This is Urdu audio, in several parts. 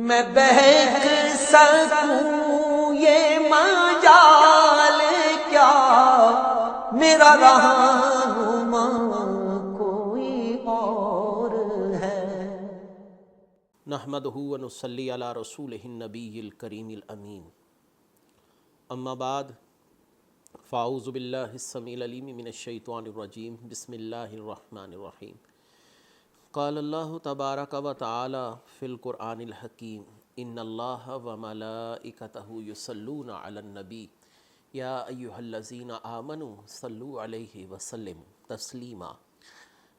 میں بہک سکوں یہ مجال کیا، میرا رہنما کوئی اور ہے۔ نحمدہ و نصلی علی رسولہ النبی الکریم الامین، اما بعد فاعوذ باللہ السمیع العلیم من الشیطان الرجیم، بسم اللہ الرحمن الرحیم۔ قال اللہ تبارک و تعالی فی القرآن الحکیم، ان اللہ و ملائکتہ یصلون علی النبی یا ایہا الذین آمنوا صلوا علیہ وسلموا تسلیما۔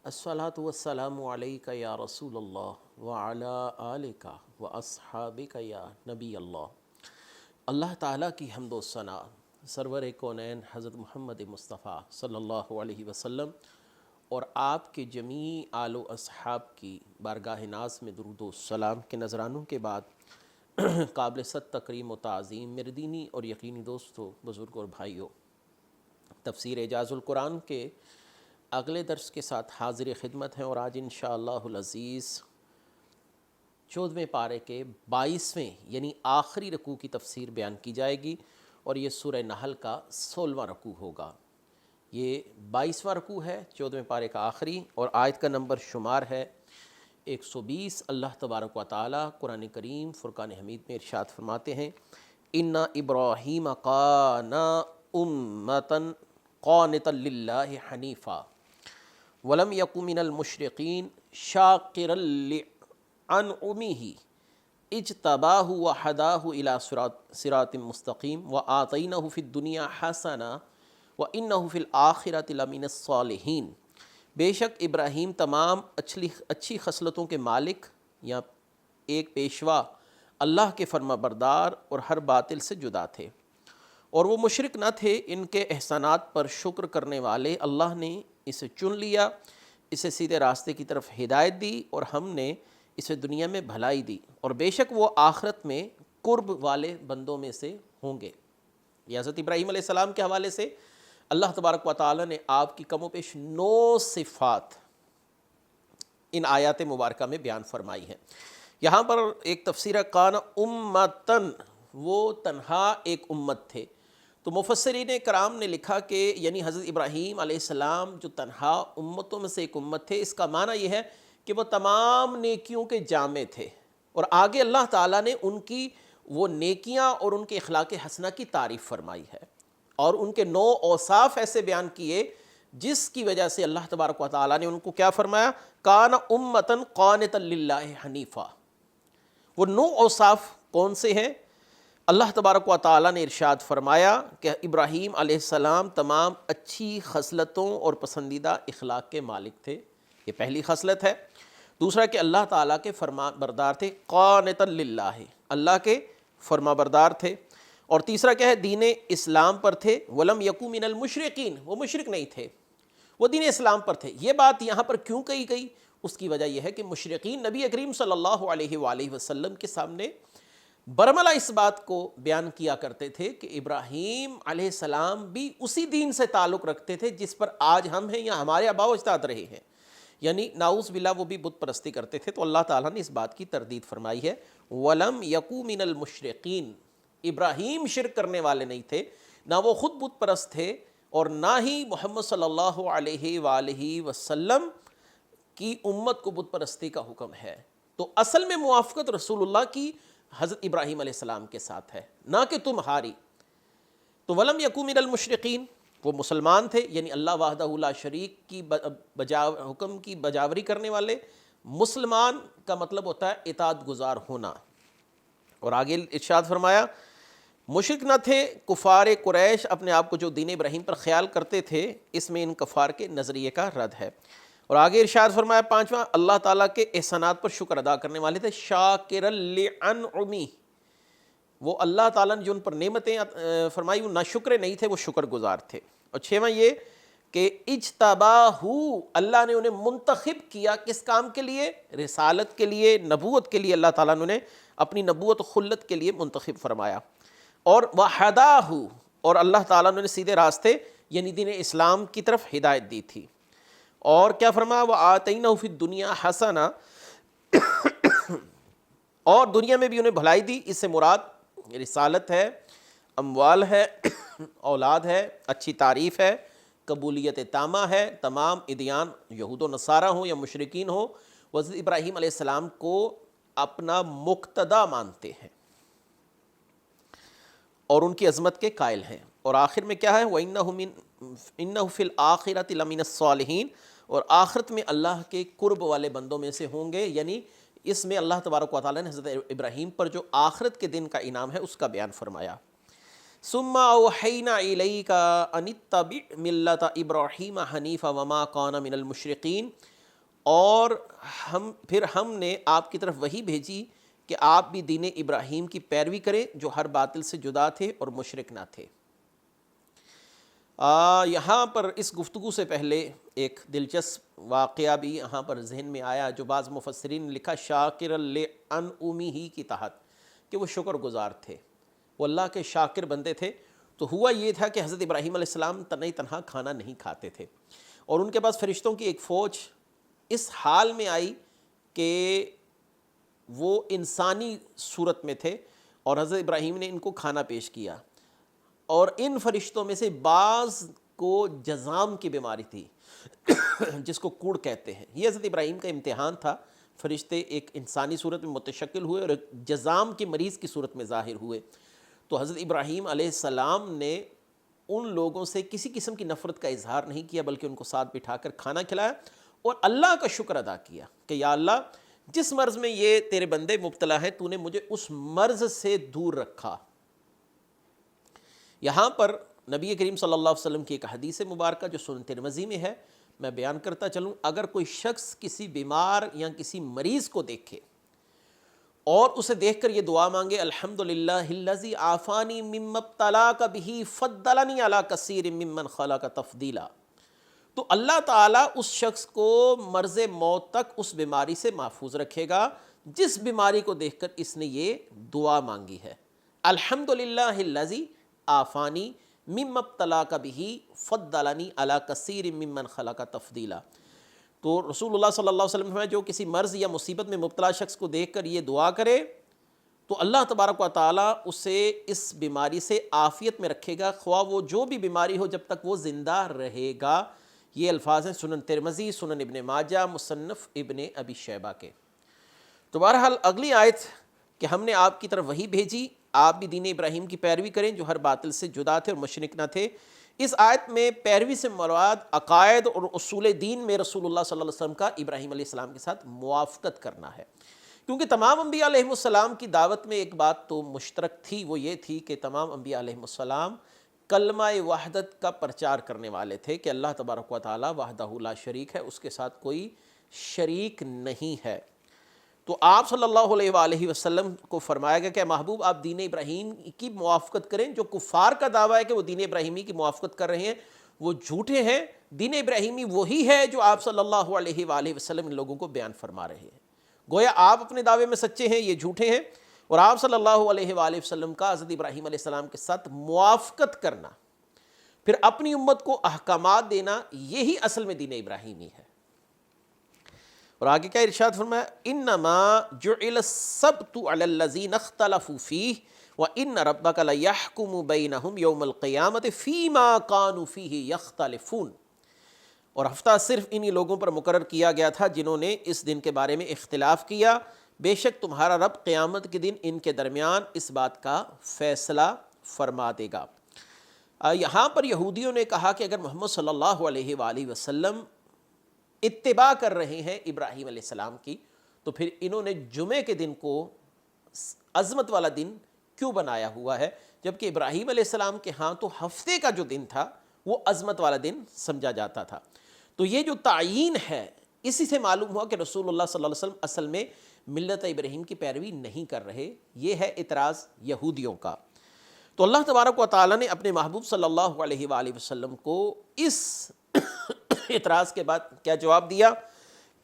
الصلاۃ والسلام علیک یا رسول اللہ وعلی آلک واصحابک یا نبی اللہ۔ اللہ تعالیٰ کی حمد و ثنا سرور کونین حضرت محمد مصطفیٰ صلی اللہ علیہ وسلم اور آپ کے جمیع آل و اصحاب کی بارگاہ ناز میں درود و سلام کے نذرانوں کے بعد قابل صد تکریم و تعظیم میرے دینی اور یقینی دوستو، بزرگوں اور بھائیوں، تفسیر اعجاز القرآن کے اگلے درس کے ساتھ حاضر خدمت ہیں، اور آج انشاءاللہ العزیز 14ویں پارے کے 22ویں یعنی آخری رکوع کی تفسیر بیان کی جائے گی، اور یہ سورہ نحل کا 16واں رکوع ہوگا۔ یہ 22واں رکوع ہے 14ویں پارے کا آخری، اور آیت کا نمبر شمار ہے 120۔ اللہ تبارک و تعالی قرآن کریم فرقان حمید میں ارشاد فرماتے ہیں، ان ابراہیم کان امۃ قانتا للہ حنیفا ولم یک من المشرقین شاکرا لانعمہ اجتباہ وہداہ الی صراط مستقیم وآتینہ فی الدنیا حسنہ وَإِنَّهُ فِي الْآخِرَةِ لَمِنَ الصَّالِحِينَ۔ بے شک ابراہیم تمام اچھی خصلتوں کے مالک یا ایک پیشوا، اللہ کے فرما بردار اور ہر باطل سے جدا تھے، اور وہ مشرک نہ تھے، ان کے احسانات پر شکر کرنے والے۔ اللہ نے اسے چن لیا، اسے سیدھے راستے کی طرف ہدایت دی، اور ہم نے اسے دنیا میں بھلائی دی، اور بے شک وہ آخرت میں قرب والے بندوں میں سے ہوں گے۔ یہ حضرت ابراہیم علیہ السلام کے حوالے سے اللہ تبارک و تعالی نے آپ کی کم و بیش 9 صفات ان آیات مبارکہ میں بیان فرمائی ہیں۔ یہاں پر ایک تفسیر ہے کان امتن، وہ تنہا ایک امت تھے۔ تو مفسرین کرام نے لکھا کہ یعنی حضرت ابراہیم علیہ السلام جو تنہا امتوں میں سے ایک امت تھے، اس کا معنی یہ ہے کہ وہ تمام نیکیوں کے جامع تھے، اور آگے اللہ تعالیٰ نے ان کی وہ نیکیاں اور ان کے اخلاق حسنہ کی تعریف فرمائی ہے، اور ان کے 9 اوصاف ایسے بیان کیے جس کی وجہ سے اللہ تبارک و تعالیٰ نے ان کو کیا فرمایا، کان امتن قانتا للہ حنیفا۔ وہ 9 اوصاف کون سے ہیں؟ اللہ تبارک و تعالیٰ نے ارشاد فرمایا کہ ابراہیم علیہ السلام تمام اچھی خصلتوں اور پسندیدہ اخلاق کے مالک تھے، یہ پہلی خصلت ہے۔ دوسرا کہ اللہ تعالیٰ کے فرما بردار تھے، قانتا للہ، اللہ کے فرما بردار تھے۔ اور تیسرا کیا ہے، دین اسلام پر تھے، ولم یکو من المشرقین، وہ مشرک نہیں تھے، وہ دین اسلام پر تھے۔ یہ بات یہاں پر کیوں کہی گئی؟ اس کی وجہ یہ ہے کہ مشرقین نبی کریم صلی اللہ علیہ وآلہ وسلم کے سامنے برملا اس بات کو بیان کیا کرتے تھے کہ ابراہیم علیہ السلام بھی اسی دین سے تعلق رکھتے تھے جس پر آج ہم ہیں یا ہمارے آباء و اجداد رہے ہیں، یعنی نعوذ باللہ وہ بھی بت پرستی کرتے تھے۔ تو اللہ تعالیٰ نے اس بات کی تردید فرمائی ہے، وَلَمْ يَكُوا مِنَ الْمُشْرِقِينَ، ابراہیم شرک کرنے والے نہیں تھے، نہ وہ خود بت پرست تھے، اور نہ ہی محمد صلی اللہ علیہ وآلہ وسلم کی امت کو بت پرستی کا حکم ہے۔ تو اصل میں موافقت رسول اللہ کی حضرت ابراہیم علیہ السلام کے ساتھ ہے، نہ کہ تمہاری۔ تو وَلَمْ يَكُوا مِنَ الْمُشْرِقِينَ، وہ مسلمان تھے، یعنی اللہ وحدہ لا شریک کی حکم کی بجاوری کرنے والے۔ مسلمان کا مطلب ہوتا ہے اطاعت گزار ہونا۔ اور آگے ارشاد فرمایا، مشرک نہ تھے، کفار قریش اپنے آپ کو جو دین ابراہیم پر خیال کرتے تھے، اس میں ان کفار کے نظریے کا رد ہے۔ اور آگے ارشاد فرمایا 5واں، اللہ تعالیٰ کے احسانات پر شکر ادا کرنے والے تھے، شاکرا لانعمہ، وہ اللہ تعالیٰ نے جو ان پر نعمتیں فرمائی وہ نہ شکر نہیں تھے، وہ شکر گزار تھے۔ اور 6واں یہ کہ اجتباہ، اللہ نے انہیں منتخب کیا، کس کام کے لیے؟ رسالت کے لیے، نبوت کے لیے۔ اللہ تعالیٰ نے انہیں اپنی نبوت و خلت کے لیے منتخب فرمایا۔ اور وہداہ، اور اللہ تعالیٰ نے انہیں سیدھے راستے یعنی دین اسلام کی طرف ہدایت دی تھی۔ اور کیا فرمایا، وآتینہ فی الدنیا حسنہ، اور دنیا میں بھی انہیں بھلائی دی۔ اس سے مراد رسالت ہے، اموال ہے، اولاد ہے، اچھی تعریف ہے، قبولیت تامہ ہے۔ تمام ادیان یہود و نصارہ ہوں یا مشرکین ہوں، وہ حضرت ابراہیم علیہ السلام کو اپنا مقتدا مانتے ہیں اور ان کی عظمت کے قائل ہیں۔ اور آخر میں کیا ہے؟ وَإِنَّهُ فِي الْآخِرَةِ لَمِنَ الصَّالِحِينَ، اور آخرت میں اللہ کے قرب والے بندوں میں سے ہوں گے، یعنی اس میں اللہ تبارک و تعالیٰ نے حضرت ابراہیم پر جو آخرت کے دن کا انعام ہے اس کا بیان فرمایا۔ ثم اوحینا الیک ان اتبع ملۃ ابراہیم حنیفا وما کان من المشرکین، اور پھر ہم نے آپ کی طرف وحی بھیجی کہ آپ بھی دین ابراہیم کی پیروی کریں جو ہر باطل سے جدا تھے اور مشرک نہ تھے۔ یہاں پر اس گفتگو سے پہلے ایک دلچسپ واقعہ بھی یہاں پر ذہن میں آیا جو بعض مفسرین نے لکھا شاکر لانعمہ کی تحت، کہ وہ شکر گزار تھے، وہ اللہ کے شاکر بندے تھے۔ تو ہوا یہ تھا کہ حضرت ابراہیم علیہ السلام تنہا کھانا نہیں کھاتے تھے، اور ان کے پاس فرشتوں کی ایک فوج اس حال میں آئی کہ وہ انسانی صورت میں تھے، اور حضرت ابراہیم نے ان کو کھانا پیش کیا، اور ان فرشتوں میں سے بعض کو جذام کی بیماری تھی جس کو کوڑ کہتے ہیں۔ یہ حضرت ابراہیم کا امتحان تھا۔ فرشتے ایک انسانی صورت میں متشکل ہوئے اور ایک جذام کے مریض کی صورت میں ظاہر ہوئے۔ تو حضرت ابراہیم علیہ السلام نے ان لوگوں سے کسی قسم کی نفرت کا اظہار نہیں کیا، بلکہ ان کو ساتھ بٹھا کر کھانا کھلایا اور اللہ کا شکر ادا کیا کہ یا اللہ، جس مرض میں یہ تیرے بندے مبتلا ہیں، تو نے مجھے اس مرض سے دور رکھا۔ یہاں پر نبی کریم صلی اللہ علیہ وسلم کی ایک حدیث مبارکہ جو سنن ترمذی میں ہے، میں بیان کرتا چلوں۔ اگر کوئی شخص کسی بیمار یا کسی مریض کو دیکھے اور اسے دیکھ کر یہ دعا مانگے الحمدللہ الذی عافانی مما ابتلاک بہ فضلنی علی کثیر ممن خلق تفضیلا، تو اللہ تعالیٰ اس شخص کو مرض موت تک اس بیماری سے محفوظ رکھے گا جس بیماری کو دیکھ کر اس نے یہ دعا مانگی ہے، الحمدللہ الذی عافانی مما ابتلاک بہ فضلنی علی کثیر ممن خلق تفضیلا۔ تو رسول اللہ صلی اللہ علیہ وسلم نے جو کسی مرض یا مصیبت میں مبتلا شخص کو دیکھ کر یہ دعا کرے تو اللہ تبارک و تعالیٰ اسے اس بیماری سے عافیت میں رکھے گا، خواہ وہ جو بھی بیماری ہو، جب تک وہ زندہ رہے گا۔ یہ الفاظ ہیں سنن ترمذی، سنن ابن ماجہ، مصنف ابن ابی شیبہ کے۔ تو بہرحال اگلی آیت کہ ہم نے آپ کی طرف وحی بھیجی، آپ بھی دین ابراہیم کی پیروی کریں جو ہر باطل سے جدا تھے اور مشرک نہ تھے۔ اس آیت میں پیروی سے مراد عقائد اور اصول دین میں رسول اللہ صلی اللہ علیہ وسلم کا ابراہیم علیہ السلام کے ساتھ موافقت کرنا ہے، کیونکہ تمام انبیاء علیہ السلام کی دعوت میں ایک بات تو مشترک تھی، وہ یہ تھی کہ تمام انبیاء علیہ السلام کلمہ وحدت کا پرچار کرنے والے تھے کہ اللہ تبارک و تعالیٰ وحدہ لا شریک ہے، اس کے ساتھ کوئی شریک نہیں ہے۔ تو آپ صلی اللہ علیہ وآلہ وسلم کو فرمایا گیا کہ محبوب آپ دین ابراہیم کی موافقت کریں۔ جو کفار کا دعویٰ ہے کہ وہ دین ابراہیمی کی موافقت کر رہے ہیں وہ جھوٹے ہیں، دین ابراہیمی وہی ہے جو آپ صلی اللہ علیہ وآلہ وسلم ان لوگوں کو بیان فرما رہے ہیں۔ گویا آپ اپنے دعوے میں سچے ہیں، یہ جھوٹے ہیں، اور آپ صلی اللہ علیہ وآلہ وسلم کا حضرت ابراہیم علیہ السلام کے ساتھ موافقت کرنا، پھر اپنی امت کو احکامات دینا، یہی اصل میں دین ابراہیمی ہے۔ اور آگے کیا ارشاد فرمایا، انما جعل السبت علی الذین اختلفوا فیہ وان ربک لیحکم بینہم یوم القیامۃ فیما کانوا فیہ یختلفون، اور ہفتہ صرف انہی لوگوں پر مقرر کیا گیا تھا جنہوں نے اس دن کے بارے میں اختلاف کیا، بے شک تمہارا رب قیامت کے دن ان کے درمیان اس بات کا فیصلہ فرما دے گا۔ یہاں پر یہودیوں نے کہا کہ اگر محمد صلی اللہ علیہ وآلہ وسلم اتباع کر رہے ہیں ابراہیم علیہ السلام کی، تو پھر انہوں نے جمعے کے دن کو عظمت والا دن کیوں بنایا ہوا ہے، جبکہ ابراہیم علیہ السلام کے ہاں تو ہفتے کا جو دن تھا وہ عظمت والا دن سمجھا جاتا تھا۔ تو یہ جو تعیین ہے، اسی سے معلوم ہوا کہ رسول اللہ صلی اللہ علیہ وسلم اصل میں ملت ابراہیم کی پیروی نہیں کر رہے۔ یہ ہے اعتراض یہودیوں کا۔ تو اللہ تبارک و تعالیٰ نے اپنے محبوب صلی اللہ علیہ وآلہ وسلم کو اس اعتراض کے بعد کیا جواب دیا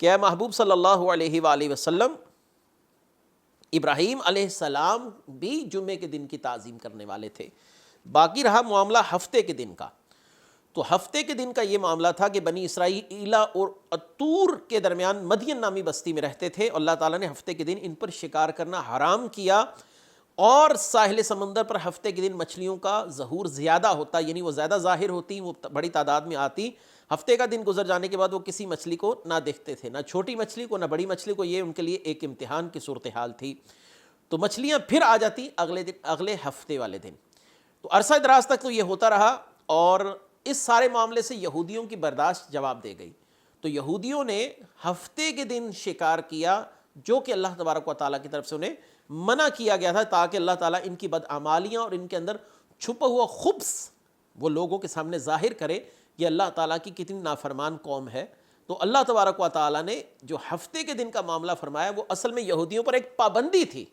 کہ اے محبوب صلی اللہ علیہ وآلہ وسلم، ابراہیم علیہ السلام بھی جمعے کے دن کی تعظیم کرنے والے تھے، باقی رہا معاملہ ہفتے کے دن کا۔ تو ہفتے کے دن کا یہ معاملہ تھا کہ بنی اسرائیل اور اتور کے درمیان مدین نامی بستی میں رہتے تھے، اور اللہ تعالیٰ نے ہفتے کے دن ان پر شکار کرنا حرام کیا، اور ساحل سمندر پر ہفتے کے دن مچھلیوں کا ظہور زیادہ ہوتا، یعنی وہ زیادہ ظاہر ہوتی، وہ بڑی تعداد میں آتی۔ ہفتے کا دن گزر جانے کے بعد وہ کسی مچھلی کو نہ دیکھتے تھے، نہ چھوٹی مچھلی کو نہ بڑی مچھلی کو، یہ ان کے لیے ایک امتحان کی صورتحال تھی۔ تو مچھلیاں پھر آ جاتی اگلے ہفتے والے دن۔ تو عرصہ دراز تک تو یہ ہوتا رہا، اور اس سارے معاملے سے یہودیوں کی برداشت جواب دے گئی۔ تو یہودیوں نے ہفتے کے دن شکار کیا، جو کہ اللہ تبارک و تعالیٰ کی طرف سے انہیں منع کیا گیا تھا، تاکہ اللہ تعالیٰ ان کی بدعمالیاں اور ان کے اندر چھپا ہوا خبث وہ لوگوں کے سامنے ظاہر کرے، یہ اللہ تعالیٰ کی کتنی نافرمان قوم ہے۔ تو اللہ تبارک و تعالیٰ نے جو ہفتے کے دن کا معاملہ فرمایا، وہ اصل میں یہودیوں پر ایک پابندی تھی،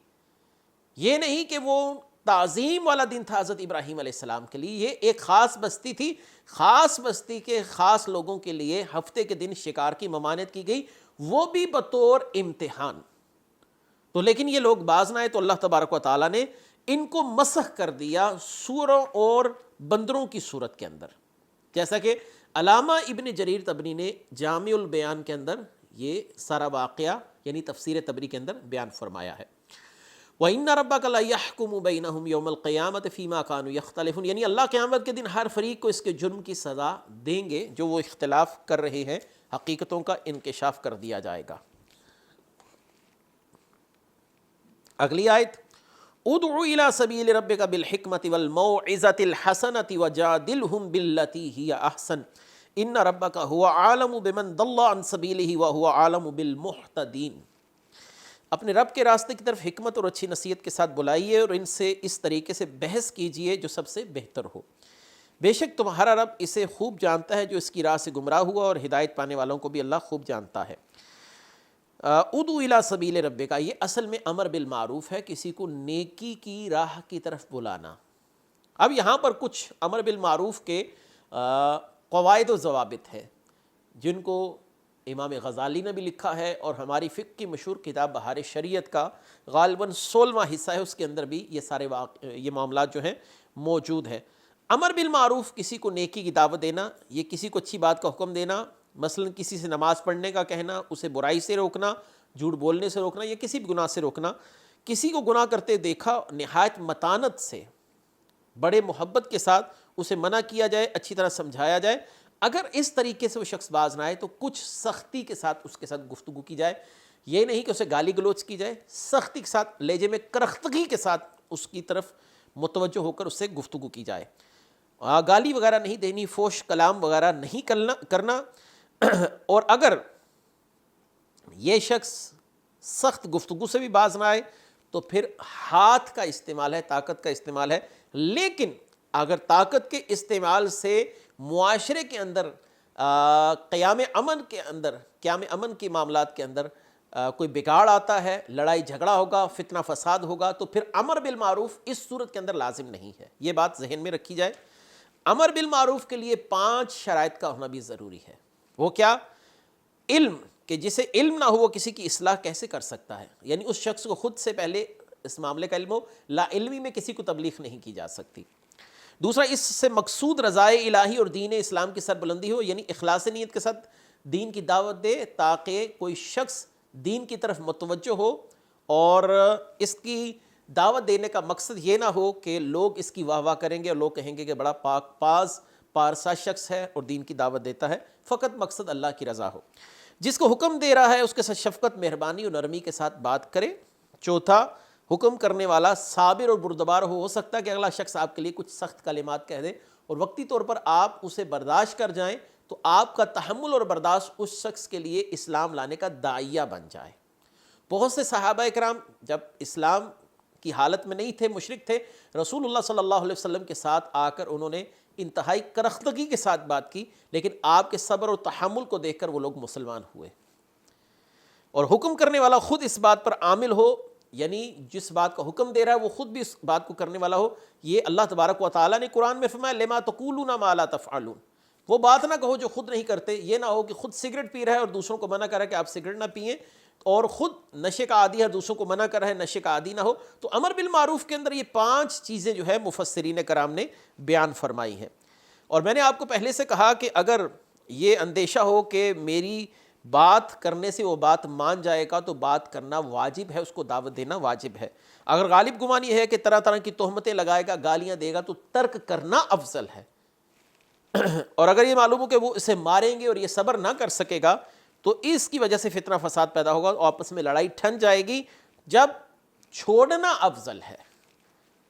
یہ نہیں کہ وہ تعظیم والا دن تھا حضرت ابراہیم علیہ السلام کے لیے۔ یہ ایک خاص بستی تھی، خاص بستی کے خاص لوگوں کے لیے ہفتے کے دن شکار کی ممانعت کی گئی، وہ بھی بطور امتحان۔ تو لیکن یہ لوگ باز نہ آئے، تو اللہ تبارک و تعالیٰ نے ان کو مسخ کر دیا سوروں اور بندروں کی صورت کے اندر، جیسا کہ علامہ ابن جریر طبری نے جامع البیان کے اندر یہ سارا واقعہ یعنی تفسیر طبری کے اندر بیان فرمایا ہے۔ وَإِنَّ رَبَّكَ لَيَحْكُمُ بَيْنَهُمْ يَوْمَ الْقِيَامَةِ فِي مَا كَانُوا يَخْتَلِفُونَ، یعنی اللہ قیامت کے دن ہر فریق کو اس کے جرم کی سزا دیں گے جو وہ اختلاف کر رہے ہیں، حقیقتوں کا انکشاف کر دیا جائے گا۔ اگلی آیت، ادع الی سبیل ربک بالحکمۃ والموعظۃ الحسنۃ وجادلہم باللتی ہی احسن ان ربک هو اعلم بمن ضل عن سبیلہ وهو اعلم بالمہتدین۔ اپنے رب کے راستے کی طرف حکمت اور اچھی نصیحت کے ساتھ بلائیے، اور ان سے اس طریقے سے بحث کیجئے جو سب سے بہتر ہو، بے شک تمہارا رب اسے خوب جانتا ہے جو اس کی راہ سے گمراہ ہوا، اور ہدایت پانے والوں کو بھی اللہ خوب جانتا ہے۔ ادعو الی سبیل ربک، یہ اصل میں امر بالمعروف ہے، کسی کو نیکی کی راہ کی طرف بلانا۔ اب یہاں پر کچھ امر بالمعروف کے قواعد و ضوابط ہیں، جن کو امام غزالی نے بھی لکھا ہے، اور ہماری فقہ کی مشہور کتاب بہار شریعت کا غالباً 16واں حصہ ہے، اس کے اندر بھی یہ سارے یہ معاملات جو ہیں موجود ہیں۔ امر بالمعروف کسی کو نیکی کی دعوت دینا، یہ کسی کو اچھی بات کا حکم دینا، مثلا کسی سے نماز پڑھنے کا کہنا، اسے برائی سے روکنا، جھوٹ بولنے سے روکنا، یا کسی بھی گناہ سے روکنا۔ کسی کو گناہ کرتے دیکھا، نہایت متانت سے، بڑے محبت کے ساتھ اسے منع کیا جائے، اچھی طرح سمجھایا جائے۔ اگر اس طریقے سے وہ شخص باز نہ آئے تو کچھ سختی کے ساتھ اس کے ساتھ گفتگو کی جائے، یہ نہیں کہ اسے گالی گلوچ کی جائے، سختی کے ساتھ، لہجے میں کرختگی کے ساتھ اس کی طرف متوجہ ہو کر اس سے گفتگو کی جائے۔ گالی وغیرہ نہیں دینی، فوش کلام وغیرہ نہیں کرنا، اور اگر یہ شخص سخت گفتگو سے بھی باز نہ آئے تو پھر ہاتھ کا استعمال ہے، طاقت کا استعمال ہے۔ لیکن اگر طاقت کے استعمال سے معاشرے کے اندر قیام امن کے معاملات کے اندر کوئی بگاڑ آتا ہے، لڑائی جھگڑا ہوگا، فتنہ فساد ہوگا، تو پھر امر بالمعروف اس صورت کے اندر لازم نہیں ہے۔ یہ بات ذہن میں رکھی جائے۔ امر بالمعروف کے لیے 5 شرائط کا ہونا بھی ضروری ہے۔ وہ کیا؟ علم، کہ جسے علم نہ ہو وہ کسی کی اصلاح کیسے کر سکتا ہے، یعنی اس شخص کو خود سے پہلے اس معاملے کا علم ہو، لا علمی میں کسی کو تبلیغ نہیں کی جا سکتی۔ دوسرا، اس سے مقصود رضائے الہی اور دین اسلام کی سربلندی ہو، یعنی اخلاص نیت کے ساتھ دین کی دعوت دے تاکہ کوئی شخص دین کی طرف متوجہ ہو، اور اس کی دعوت دینے کا مقصد یہ نہ ہو کہ لوگ اس کی واہ واہ کریں گے اور لوگ کہیں گے کہ بڑا پاک پاز پارسا شخص ہے اور دین کی دعوت دیتا ہے، فقط مقصد اللہ کی رضا ہو۔ جس کو حکم دے رہا ہے اس کے ساتھ شفقت، مہربانی اور نرمی کے ساتھ بات کرے۔ چوتھا، حکم کرنے والا صابر اور بردبار ہو سکتا ہے کہ اگلا شخص آپ کے لیے کچھ سخت کلمات کہہ دے اور وقتی طور پر آپ اسے برداشت کر جائیں، تو آپ کا تحمل اور برداشت اس شخص کے لیے اسلام لانے کا داعیہ بن جائے۔ بہت سے صحابہ کرام جب اسلام کی حالت میں نہیں تھے، مشرک تھے، رسول اللہ صلی اللہ علیہ وسلم کے ساتھ آ کر انہوں نے انتہائی کرختگی کے ساتھ بات کی، لیکن آپ کے صبر و تحمل کو دیکھ کر وہ لوگ مسلمان ہوئے۔ اور حکم کرنے والا خود اس بات پر عامل ہو، یعنی جس بات کا حکم دے رہا ہے وہ خود بھی اس بات کو کرنے والا ہو۔ یہ اللہ تبارک و تعالیٰ نے قرآن میں فرمایا لما تقولون ما لا تفعلون، وہ بات نہ کہو جو خود نہیں کرتے۔ یہ نہ ہو کہ خود سگریٹ پی رہا ہے اور دوسروں کو منع کر رہا ہے کہ آپ سگریٹ نہ پئیں، اور خود نشے کا عادی ہے دوسروں کو منع کر رہا ہے نشے کا عادی نہ ہو۔ تو امر بالمعروف کے اندر یہ 5 چیزیں جو ہے مفسرین کرام نے بیان فرمائی ہیں۔ اور میں نے آپ کو پہلے سے کہا کہ اگر یہ اندیشہ ہو کہ میری بات کرنے سے وہ بات مان جائے گا تو بات کرنا واجب ہے، اس کو دعوت دینا واجب ہے۔ اگر غالب گمان یہ ہے کہ طرح طرح کی تہمتیں لگائے گا، گالیاں دے گا، تو ترک کرنا افضل ہے۔ اور اگر یہ معلوم ہو کہ وہ اسے ماریں گے اور یہ صبر نہ کر سکے گا تو اس کی وجہ سے فتنہ فساد پیدا ہوگا، آپس میں لڑائی ٹھن جائے گی، جب چھوڑنا افضل ہے۔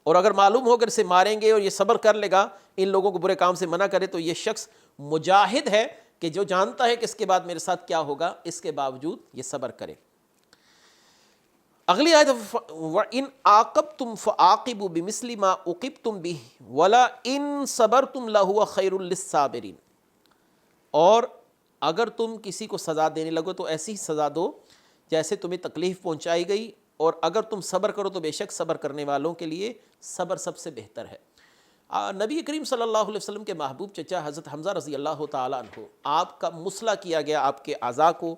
اور اگر معلوم ہو کہ اسے ماریں گے اور یہ صبر کر لے گا، ان لوگوں کو برے کام سے منع کرے، تو یہ شخص مجاہد ہے کہ جو جانتا ہے کہ اس کے بعد میرے ساتھ کیا ہوگا، اس کے باوجود یہ صبر کرے۔ اگلی آیت، وَإِنْ عَاقَبْتُمْ فَعَاقِبُوا بِمِثْلِ مَا عُوقِبْتُمْ بِهِ وَلَئِنْ صَبَرْتُمْ لَهُوَ خَيْرٌ لِلصَّابِرِينَ، اور اگر تم کسی کو سزا دینے لگو تو ایسی سزا دو جیسے تمہیں تکلیف پہنچائی گئی، اور اگر تم صبر کرو تو بے شک صبر کرنے والوں کے لیے صبر سب سے بہتر ہے۔ نبی کریم صلی اللہ علیہ وسلم کے محبوب چچا حضرت حمزہ رضی اللہ تعالیٰ عنہ، آپ کا مسلح کیا گیا، آپ کے اعضاء کو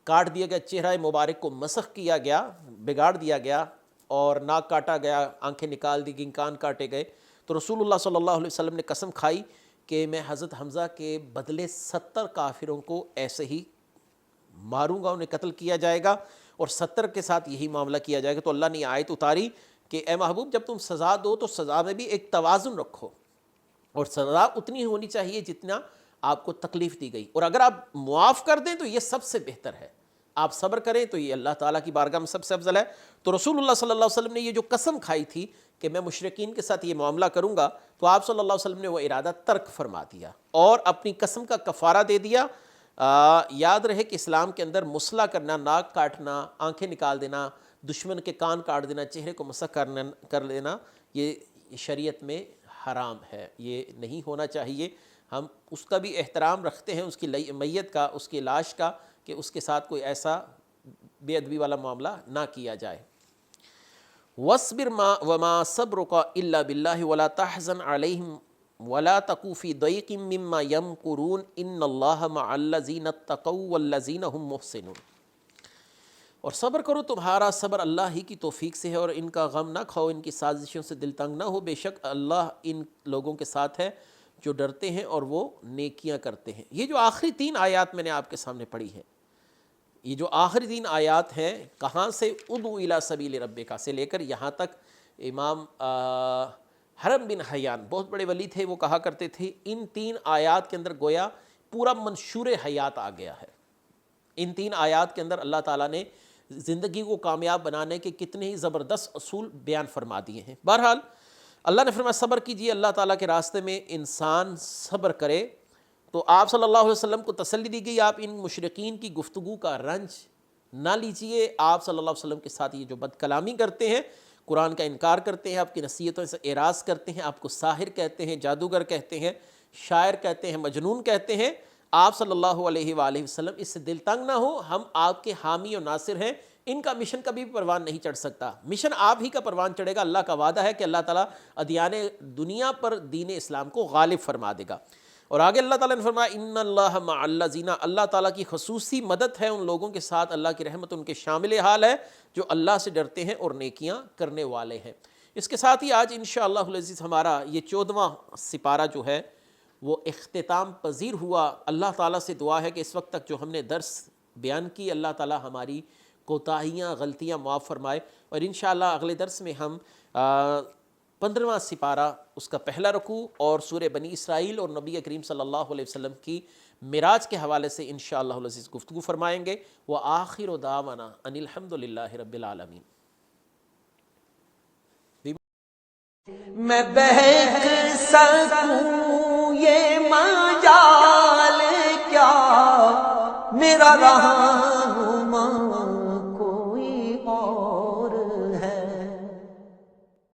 کاٹ دیا گیا، چہرہ مبارک کو مسخ کیا گیا، بگاڑ دیا گیا، اور ناک کاٹا گیا، آنکھیں نکال دی گئیں، کان کاٹے گئے۔ تو رسول اللہ صلی اللہ علیہ وسلم نے قسم کھائی کہ میں حضرت حمزہ کے بدلے 70 کافروں کو ایسے ہی ماروں گا، انہیں قتل کیا جائے گا، اور 70 کے ساتھ یہی معاملہ کیا جائے گا۔ تو اللہ نے یہ آیت اتاری کہ اے محبوب، جب تم سزا دو تو سزا میں بھی ایک توازن رکھو، اور سزا اتنی ہونی چاہیے جتنا آپ کو تکلیف دی گئی، اور اگر آپ معاف کر دیں تو یہ سب سے بہتر ہے، آپ صبر کریں تو یہ اللہ تعالیٰ کی بارگاہ میں سب سے افضل ہے۔ تو رسول اللہ صلی اللہ علیہ وسلم نے یہ جو قسم کھائی تھی کہ میں مشرکین کے ساتھ یہ معاملہ کروں گا، تو آپ صلی اللہ علیہ وسلم نے وہ ارادہ ترک فرما دیا اور اپنی قسم کا کفارہ دے دیا۔ یاد رہے کہ اسلام کے اندر مسلح کرنا، ناک کاٹنا، آنکھیں نکال دینا، دشمن کے کان کاٹ دینا، چہرے کو مسخ کر لینا، یہ شریعت میں حرام ہے، یہ نہیں ہونا چاہیے۔ ہم اس کا بھی احترام رکھتے ہیں، اس کی میت کا، اس کی لاش کا، کہ اس کے ساتھ کوئی ایسا بے ادبی والا معاملہ نہ کیا جائے۔ وَاصْبِرْ وَمَا صَبْرُكَ إِلَّا بِاللَّهِ وَلَا تَحْزَنْ عَلَيْهِمْ وَلَا تَكُ فِي ضَيْقٍ مِّمَّا يَمْكُرُونَ إِنَّ اللَّهَ مَعَ الَّذِينَ اتَّقَوْا وَالَّذِينَ هُمْ مُحْسِنُونَ، اور صبر کرو، تمہارا صبر اللہ ہی کی توفیق سے ہے، اور ان کا غم نہ کھاؤ، ان کی سازشوں سے دل تنگ نہ ہو، بے شک اللہ ان لوگوں کے ساتھ ہے جو ڈرتے ہیں اور وہ نیکیاں کرتے ہیں۔ یہ جو آخری 3 آیات میں نے آپ کے سامنے پڑھی ہیں، یہ جو آخری 3 آیات ہیں، کہاں سے؟ ادعو الی سبیل ربک سے لے کر یہاں تک، امام حرم بن حیان بہت بڑے ولی تھے، وہ کہا کرتے تھے ان 3 آیات کے اندر گویا پورا منشور حیات آ گیا ہے۔ ان 3 آیات کے اندر اللہ تعالیٰ نے زندگی کو کامیاب بنانے کے کتنے ہی زبردست اصول بیان فرما دیے ہیں۔ بہرحال اللہ نے فرمایا صبر کیجیے، اللہ تعالیٰ کے راستے میں انسان صبر کرے۔ تو آپ صلی اللہ علیہ وسلم کو تسلی دی گئی، آپ ان مشرکین کی گفتگو کا رنج نہ لیجئے۔ آپ صلی اللہ علیہ وسلم کے ساتھ یہ جو بد کلامی کرتے ہیں، قرآن کا انکار کرتے ہیں، آپ کی نصیحتوں سے اعراض کرتے ہیں، آپ کو ساحر کہتے ہیں، جادوگر کہتے ہیں، شاعر کہتے ہیں، مجنون کہتے ہیں، آپ صلی اللہ علیہ وآلہ وسلم اس سے دل تنگ نہ ہو، ہم آپ کے حامی و ناصر ہیں۔ ان کا مشن کبھی بھی پروان نہیں چڑھ سکتا، مشن آپ ہی کا پروان چڑھے گا۔ اللہ کا وعدہ ہے کہ اللہ تعالیٰ ادیان دنیا پر دین اسلام کو غالب فرما دے گا۔ اور آگے اللہ تعالیٰ نے فرمایا ان اللہ مع الذین، اللہ تعالیٰ کی خصوصی مدد ہے ان لوگوں کے ساتھ، اللہ کی رحمت ان کے شامل حال ہے جو اللہ سے ڈرتے ہیں اور نیکیاں کرنے والے ہیں۔ اس کے ساتھ ہی آج انشاءاللہ العزیز ہمارا یہ 14واں سپارہ جو ہے وہ اختتام پذیر ہوا۔ اللہ تعالیٰ سے دعا ہے کہ اس وقت تک جو ہم نے درس بیان کی، اللہ تعالیٰ ہماری کوتاہیاں، غلطیاں معاف فرمائے، اور انشاءاللہ اگلے درس میں ہم 15واں سپارہ، اس کا پہلا رکوع اور سورہ بنی اسرائیل اور نبی کریم صلی اللہ علیہ وسلم کی معراج کے حوالے سے انشاءاللہ العزیز گفتگو فرمائیں گے۔ وآخر دعوانا ان الحمد للہ رب العالمین۔ میں بہک سکوں یہ مجال کیا میرا رہا